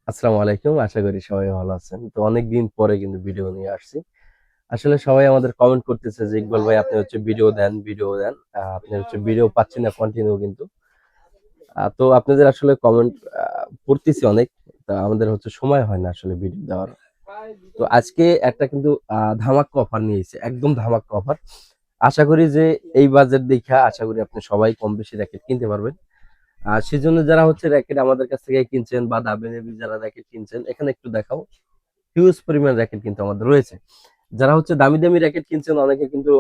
আসসালামু আলাইকুম। আশা করি সবাই ভালো আছেন। তো অনেকদিন পরে কিন্তু ভিডিও নিয়ে আসছি। আসলে সবাই আমাদের কমেন্ট করতেছে যে, "ইকবাল ভাই আপনি হচ্ছে ভিডিও দেন, ভিডিও দেন।" আপনি হচ্ছে ভিডিও পাচ্ছি না কন্টিনিউ কিন্তু। তো আপনাদের আসলে কমেন্ট পড়তেছি অনেক। তা আমাদের হচ্ছে সময় হয় না আসলে ভিডিও দেওয়ার। তো আজকে একটা কিন্তু ধামাক্কা অফার নিয়ে এসেছি। একদম ধামাক্কা অফার। আশা করি যে এই বাজেট দেইখা আশা করি আপনি সবাই কম বেশি র‍্যাকেট কিনতে পারবেন। আর সেজন্য যারা হচ্ছে র‍্যাকেট আমাদের কাছ থেকে কিনছেন বা দামি দামি যারা র‍্যাকেট কিনছেন, এখানে একটু দেখাও। হিউজ পরিমাণ র‍্যাকেট কিন্তু আমাদের রয়েছে। যারা হচ্ছে দামি, দামি র‍্যাকেট কিনছেন অনেকে কিন্তু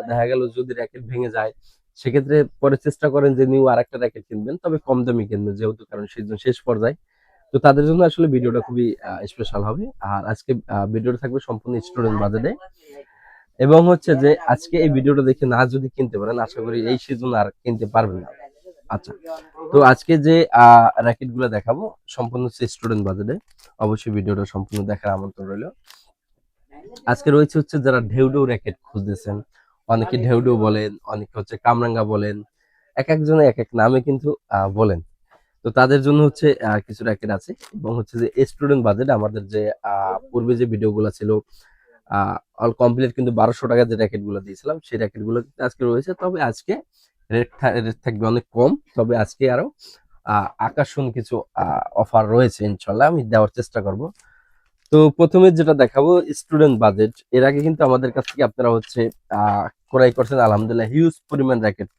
দেখা গেল যদি র‍্যাকেট ভেঙে যায়, সেক্ষেত্রে পরে চেষ্টা করেন যে নিউ আরেকটা র‍্যাকেট কিনবেন। তবে কম দামি কিনবেন যেহেতু কারণ সিজন শেষ পর্যায়ে। তো তাদের জন্য আসলে ভিডিওটা খুবই স্পেশাল হবে। আর আজকে ভিডিওটা থাকবে সম্পূর্ণ স্টুডেন্ট বাজেটে। এবং হচ্ছে যে আজকে এই ভিডিওটা দেখে না যদি কিনতে পারেন আশা করি এই সিজন আর কিনতে পারবেন না। আচ্ছা। তো আজকে যে র‍্যাকেট গুলো দেখাবো সম্পূর্ণ হচ্ছে স্টুডেন্ট বাজেটে। অবশ্যই ভিডিওটা সম্পূর্ণ দেখার আমন্ত্রণ রইল। আজকে রয়েছে হচ্ছে যারা ঢেউ র‍্যাকেট খুঁজতেছেন। অনেকে ঢেউ বলেন, অনেকে হচ্ছে কামরাঙ্গা বলেন। একেকজনে একেক নামে কিন্তু বলেন। তো তাদের জন্য হচ্ছে কিছু র‍্যাকেট আছে এবং হচ্ছে যে স্টুডেন্ট বাজেট আমাদের যে পূর্বে যে ভিডিওগুলো ছিল অল কমপ্লিট কিন্তু ৳১২০০ যে র‍্যাকেট গুলো দিয়েছিলাম সেই র‍্যাকেট গুলো কিন্তু আজকে রয়েছে। তবে আজকে রেট থাকবে অনেক কম। তবে আজকে আরো আকর্ষণ কিছু অফার রয়েছে ইনশাআল্লাহ আমি দেওয়ার চেষ্টা করব। তো প্রথমে যেটা দেখাবো স্টুডেন্ট বাজেট। এর আগে কিন্তু আমাদের কাছ থেকে আপনারা হচ্ছে ক্রয় করছেন আলহামদুলিল্লাহ হিউজ পরিমাণ র‍্যাকেট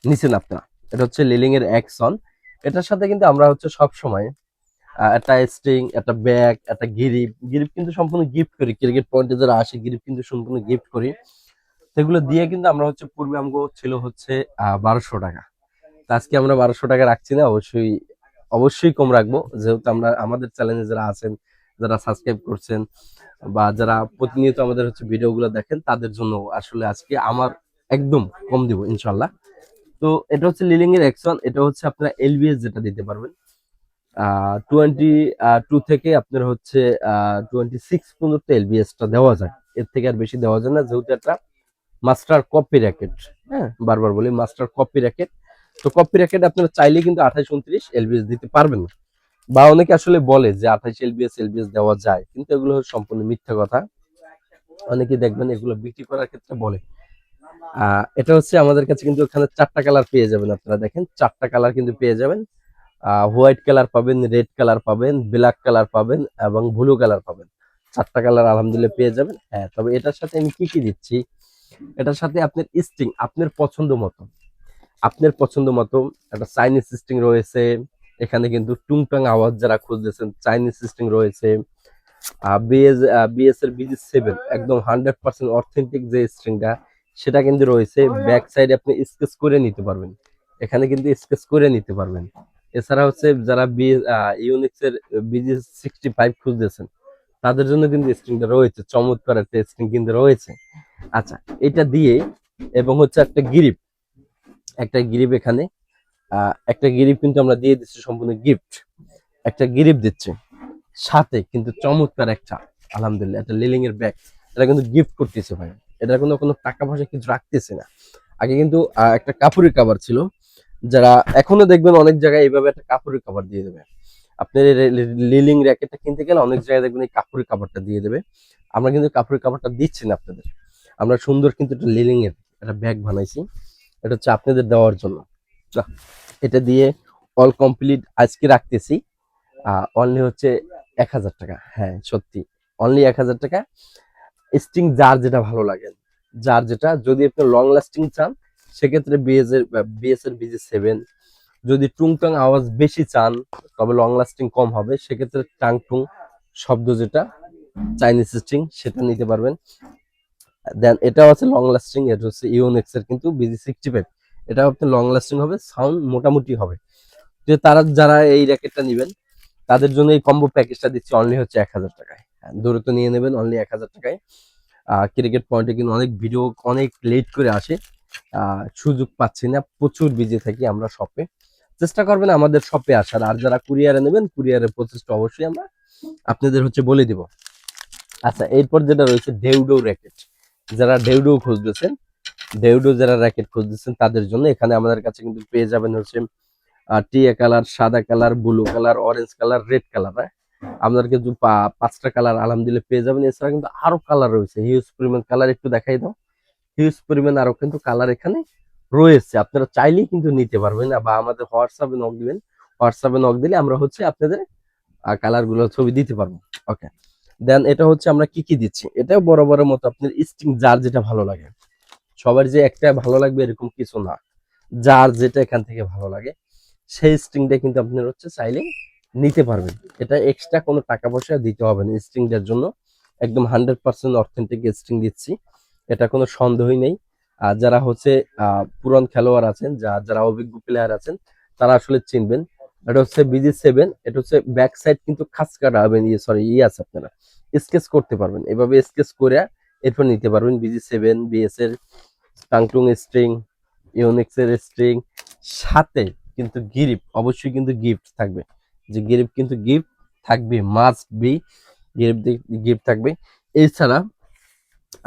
নিছেন আপনারা। এটা হচ্ছে লিলিং এর অ্যাকশন। এটার সাথে কিন্তু আমরা হচ্ছে সব সময় একটা স্ট্রিং, একটা ব্যাগ, একটা গিরিপ, গিরিপ কিন্তু সম্পূর্ণ গিফট করি। ক্রিকেট পয়েন্টে যারা আসে গিরিপ কিন্তু সম্পূর্ণ গিফট করি। সেগুলো দিয়ে কিন্তু আমরা হচ্ছে পূর্বে আমগো ছিল হচ্ছে ৳১২০০। তো আজকে আমরা ৳১২০০ রাখছি না। অবশ্যই কম রাখবো। যেহেতু আমরা আমাদের চ্যানেলে যারা আছেন, যারা সাবস্ক্রাইব করছেন বা যারা প্রতিনিয়ত আমাদের হচ্ছে ভিডিওগুলো দেখেন তাদের জন্য আসলে আজকে আমার একদম কম দিব ইনশাআল্লাহ। তো এটা হচ্ছে লিলিং এর অ্যাকশন। এটা হচ্ছে আপনারা এলবিএস যেটা দিতে পারবেন। 22 থেকে আপনার হচ্ছে 26 পর্যন্ত এলবিএসটা দেওয়া যায়। এর থেকে আর বেশি দেওয়া যায় না যেহেতু একটা মাস্টার কপি র‍্যাকেট। হ্যাঁ? বারবার বলি মাস্টার কপি র‍্যাকেট। তো কপি র‍্যাকেট আপনারা চাইলে কিন্তু 28 29 এলবিএস দিতে পারবেন না। বা অনেকে আসলে বলে যে 28 এলবিএস দেওয়া যায়। কিন্তু এগুলো সম্পূর্ণ মিথ্যা কথা। অনেকে দেখবেন এগুলো বিক্রি করার ক্ষেত্রে বলে। এটা হচ্ছে আমাদের কাছে কিন্তু ওখানে ৪ টা কালার পেয়ে যাবেন আপনারা দেখেন ৪ টা কালার কিন্তু পেয়ে যাবেন। হোয়াইট কালার পাবেন, রেড কালার পাবেন, ব্ল্যাক কালার পাবেন এবং ব্লু কালার পাবেন। ৪ টা কালার আলহামদুলিল্লাহ পেয়ে যাবেন। হ্যাঁ, তবে এটার সাথে আমি কি দিচ্ছি? এটার সাথে আপনার স্ট্রিং আপনার পছন্দ মতো। আপনার পছন্দ মতো একটা চাইনিজ স্ট্রিং রয়েছে। এখানে কিন্তু টুংটাং আওয়াজ যারা খুঁজতেছেন চাইনিজ স্ট্রিং রয়েছে। বিএস এর BG7 একদম 100% অথেন্টিক যে স্ট্রিংটা সেটা কিন্তু রয়েছে। ব্যাক সাইডে আপনি স্কেচ করে নিতে পারবেন। এখানে কিন্তু স্কেচ করে নিতে পারবেন। এছাড়া হচ্ছে যারা ইউনিক্স এর BG65 খুঁজতেছেন তাদের জন্য কিন্তু স্ট্রিংটা রয়েছে। চমৎকার একটা স্ট্রিং কিন্তু রয়েছে। আচ্ছা, এটা দিয়ে এবং হচ্ছে একটা গিরিপ এখানে একটা গিরিপ কিন্তু আমরা দিয়ে দিচ্ছি সম্পূর্ণ গিফট। একটা গিরিপ দিচ্ছে। সাথে কিন্তু চমৎকার একটা আলহামদুলিল্লাহ একটা লিলিং এর ব্যাগ। এটা কিন্তু গিফট করতেছে ভাই। এটা কোনো টাকা পয়সা কিছু রাখতেছে না। আগে কিন্তু একটা কাপড়ের কভার ছিল। যারা এখনো দেখবেন অনেক জায়গায় এইভাবে একটা কাপড়ের কভার দিয়ে দেবে। আপনার এই লিলিং র‍্যাকেটটা কিনতে গেলে অনেক জায়গায় দেখবেন এই কাপড়ের কভারটা দিয়ে দেবে। আমরা কিন্তু কাপড়ের কভারটা দিচ্ছি না আপনাদের। আমরা সুন্দর কিন্তু একটা লিলিং এর একটা ব্যাগ বানাইছি। এটা হচ্ছে আপনাদের দেওয়ার জন্য। এটা দিয়ে অল কমপ্লিট আজকে রাখতেছি অনলি হচ্ছে ৳১,০০০। হ্যাঁ, সত্যি। অনলি ৳১,০০০। স্ট্রিং যার যেটা ভালো লাগে। যার যেটা যদি আপনি লং লাস্টিং চান সেক্ষেত্রে বিএস এর BG7 যদি টুংটাং আওয়াজ বেশি চান তবে লং লাস্টিং কম হবে সেক্ষেত্রে টাংটুং শব্দ যেটা চাইনিজ স্ট্রিং সেটা নিতে পারবেন। দেন এটাও আছে লং লাস্টিং এটা হচ্ছে ইউনিক্স এর কিন্তু BG65 এটা আপনার লং লাস্টিং হবে সাউন্ড মোটামুটি হবে। যে তারা যারা এই র‍্যাকেটটা নিবেন তাদের জন্য এই কম্বো প্যাকেজটা দিচ্ছি অনলি হচ্ছে ৳১,০০০। দ্রুত নিয়ে নেবেন অনলি ৳১,০০০। ক্রিকেট পয়েন্টে কিন্তু অনেক ভিডিও অনেক লেট করে আসে। সুযোগ পাচ্ছি না। প্রচুর বিজি থাকি আমরা শপে। চেষ্টা করবেন আমাদের শপে আসার। আর যারা কুরিয়ারে নেবেন কুরিয়ারের প্রসেসটা অবশ্যই আমরা আপনাদের হচ্ছে বলে দিব। আচ্ছা, এরপর যেটা রয়েছে ঢেউ র‍্যাকেট। যারা ঢেউ খুঁজতেছেন, যারা র‍্যাকেট খুঁজতেছেন তাদের জন্য এখানে আমাদের কাছে কিন্তু পেয়ে যাবেন হচ্ছে টিয়া কালার, সাদা colour, blue colour, orange colour, red colour. হ্যাঁ? আপনার কিন্তু 5টা কালার আলহামদুলিল্লাহ পেয়ে যাবেন। এছাড়া কিন্তু আরো কালার রয়েছে, হিউজ পরিমাণ কালার। একটু দেখাই দাও, হিউজ পরিমাণ আরো কিন্তু কালার এখানে রয়েছে। আপনারা চাইলেই কিন্তু নিতে পারবেন, বা আমাদের হোয়াটসঅ্যাপে নক দিবেন। হোয়াটসঅ্যাপে নক দিলে আমরা হচ্ছে আপনাদের কালার গুলো ছবি দিতে পারবো। ওকে, দেন এটা হচ্ছে আমরা কি কি দিচ্ছি, এটাও বরাবরের মতো আপনার স্টিং, যার যেটা ভালো লাগে। সবার যে একটা ভালো লাগবে এরকম কিছু না, যার যেটা এখান থেকে ভালো লাগে সেই স্ট্রিংটা কিন্তু আপনার হচ্ছে চাইলে নিতে পারবেন। এটা এক্সট্রা কোনো টাকা পয়সা দিতে হবে না স্ট্রিংটার জন্য। একদম 100% অথেন্টিক স্ট্রিং দিচ্ছি, এটা কোনো সন্দেহই নেই। আর যারা হচ্ছে পুরান খেলোয়াড় আছেন, যারা অভিজ্ঞ প্লেয়ার আছেন, তারা আসলে চিনবেন। এটা হচ্ছে BG7, এটা হচ্ছে ব্যাক সাইড কিন্তু খাঁজ কাটা হবে, সরি আছে, আপনারা স্কেচ করতে পারবেন, এভাবে স্কেচ করে এরপর নিতে পারবেন। BG7 BS এর টাংটুং স্ট্রিং, ইউনিক্স এর স্ট্রিং, সাথে কিন্তু গিফট, অবশ্যই কিন্তু গিফট থাকবে। যে গিফট কিন্তু গিফট থাকবে, মাস্ট বি গিফট, গিফট থাকবে। এছাড়া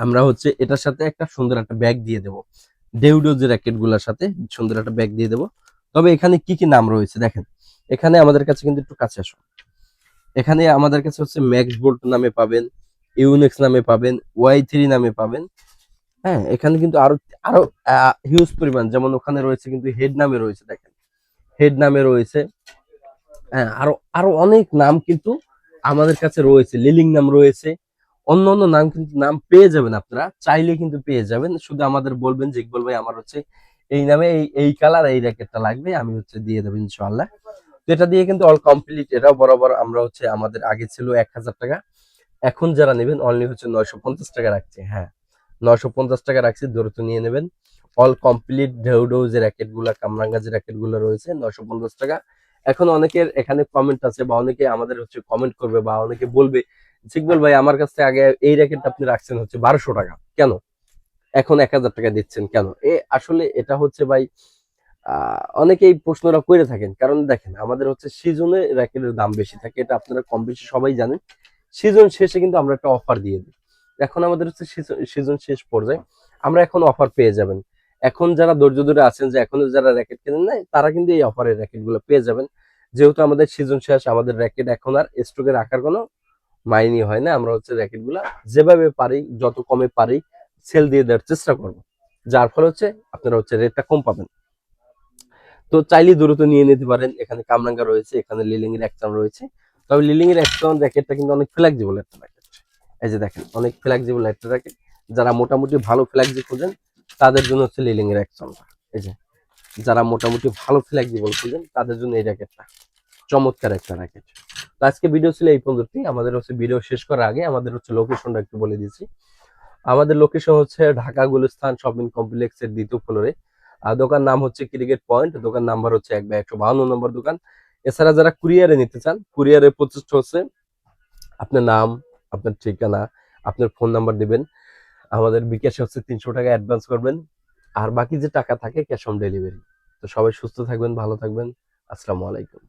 আমরা হচ্ছে এটার সাথে একটা সুন্দর একটা ব্যাগ দিয়ে দেবো, ডেউডো যে র্যাকেট গুলোর সাথে সুন্দর একটা ব্যাগ দিয়ে দেবো। তবে এখানে কি কি নাম রয়েছে দেখেন, এখানে আমাদের কাছে কিন্তু একটু কাছে আসো, এখানে আমাদের কাছে হচ্ছে ম্যাক্স বোল্ট নামে পাবেন, ইউনিক্স নামে পাবেন, Y3 নামে পাবেন। হ্যাঁ, এখানে কিন্তু আরো আরো হিউজ পরিমাণ, যেমন ওখানে রয়েছে কিন্তু হেড নামে রয়েছে, দেখেন হেড নামে রয়েছে। হ্যাঁ, আরো আরো অনেক নাম কিন্তু আমাদের কাছে রয়েছে, লিলিং নাম রয়েছে, অন্য অন্য নাম কিন্তু নাম পেয়ে যাবেন, আপনারা চাইলে কিন্তু পেয়ে যাবেন। শুধু আমাদের বলবেন যে ইকবাল ভাই আমার হচ্ছে এই নামে এই এই কালার এই র্যাকেটটা লাগবে, আমি হচ্ছে দিয়ে দেবো ইনশাআল্লাহ। তো এটা দিয়ে কিন্তু অল কমপ্লিট। এটাও বরাবর আমরা হচ্ছে, আমাদের আগে ছিল 1000 টাকা, এখন যারা নেবেন অনলি হচ্ছে 950 টাকা রাখছে। হ্যাঁ, 950 টাকা রাখছি, দ্রুত নিয়ে নেবেন। অল কমপ্লিট ঢেউডো যে র্যাকেট গুলা, কামরাঙ্গা যে র্যাকেট গুলো রয়েছে 950 টাকা। এখন অনেকের এখানে কমেন্ট আছে, বা অনেকে আমাদের হচ্ছে কমেন্ট করবে, বা অনেকে বলবে জিকবল ভাই আমার কাছে আগে এই র্যাকেটটা আপনি রাখছেন হচ্ছে 1200 টাকা, কেন এখন 1000 টাকা দিচ্ছেন কেন? আসলে এটা হচ্ছে ভাই, অনেকেই প্রশ্নটা করে থাকেন, কারণ দেখেন আমাদের হচ্ছে সিজনে র্যাকেটের দাম বেশি থাকে, এটা আপনারা কম বেশি সবাই জানেন। সিজন শেষে কিন্তু আমরা একটা অফার দিয়ে দিই। এখন আমাদের হচ্ছে সিজন শেষ পর্যায়ে, আমরা এখন অফার পেয়ে যাবেন। এখন যারা ধৈর্য ধরে আছেন, যে এখনো যারা র্যাকেট কেনেন নাই, তারা কিন্তু এই অফারের র্যাকেট গুলো পেয়ে যাবেন। যেহেতু আমাদের সিজন শেষ, আমাদের র্যাকেট এখন আর স্টকে রাখার কোনো মাইনি হয় না। আমরা হচ্ছে র্যাকেট গুলা যেভাবে পারি, যত কমে পারি সেল দিয়ে দেওয়ার চেষ্টা করব, যার ফলে হচ্ছে আপনারা হচ্ছে রেটটা কম পাবেন। তো চাইলে দ্রুত নিয়ে নিতে পারেন। এখানে কামরাঙ্গা রয়েছে, এখানে লিলিং এর একচাম রয়েছে। তবে লিলিং এর একচাম র্যাকেটটা কিন্তু অনেক ফ্লেক্সিবল একটা র্যাকেট। এই যে দেখেন, অনেক ফ্লেক্সিবল একটা র্যাকেট। যারা মোটামুটি ভালো ফ্লেক্সি খোঁজেন তাদের জন্য হচ্ছে লিলিং এর একচামটা। এই যে যারা মোটামুটি ভালো ফ্লেক্সিবল খোঁজেন তাদের জন্য এই র্যাকেটটা চমৎকার একটা র্যাকেট। তো আজকে ভিডিও ছিল এই পর্যন্তই। আমাদের হচ্ছে ভিডিও শেষ করার আগে আমাদের হচ্ছে লোকেশনটা একটু বলে দিয়েছি। আমাদের লোকেশন হচ্ছে ঢাকা গুলিস্তান শপিং কমপ্লেক্সের 2য় ফ্লোরে। দোকান নাম হচ্ছে ক্রিকেট পয়েন্ট, দোকান নাম্বার হচ্ছে 152 নম্বর দোকান। এছাড়া যারা কুরিয়ারে নিতে চান, কুরিয়ারের প্রচেষ্টা হচ্ছে আপনার নাম, আপনার ঠিকানা, আপনার ফোন নাম্বার দিবেন। আমাদের বিকাশে হচ্ছে 300 টাকা অ্যাডভান্স করবেন, আর বাকি যে টাকা থাকে ক্যাশ অন ডেলিভারি। তো সবাই সুস্থ থাকবেন, ভালো থাকবেন। আসসালামু আলাইকুম।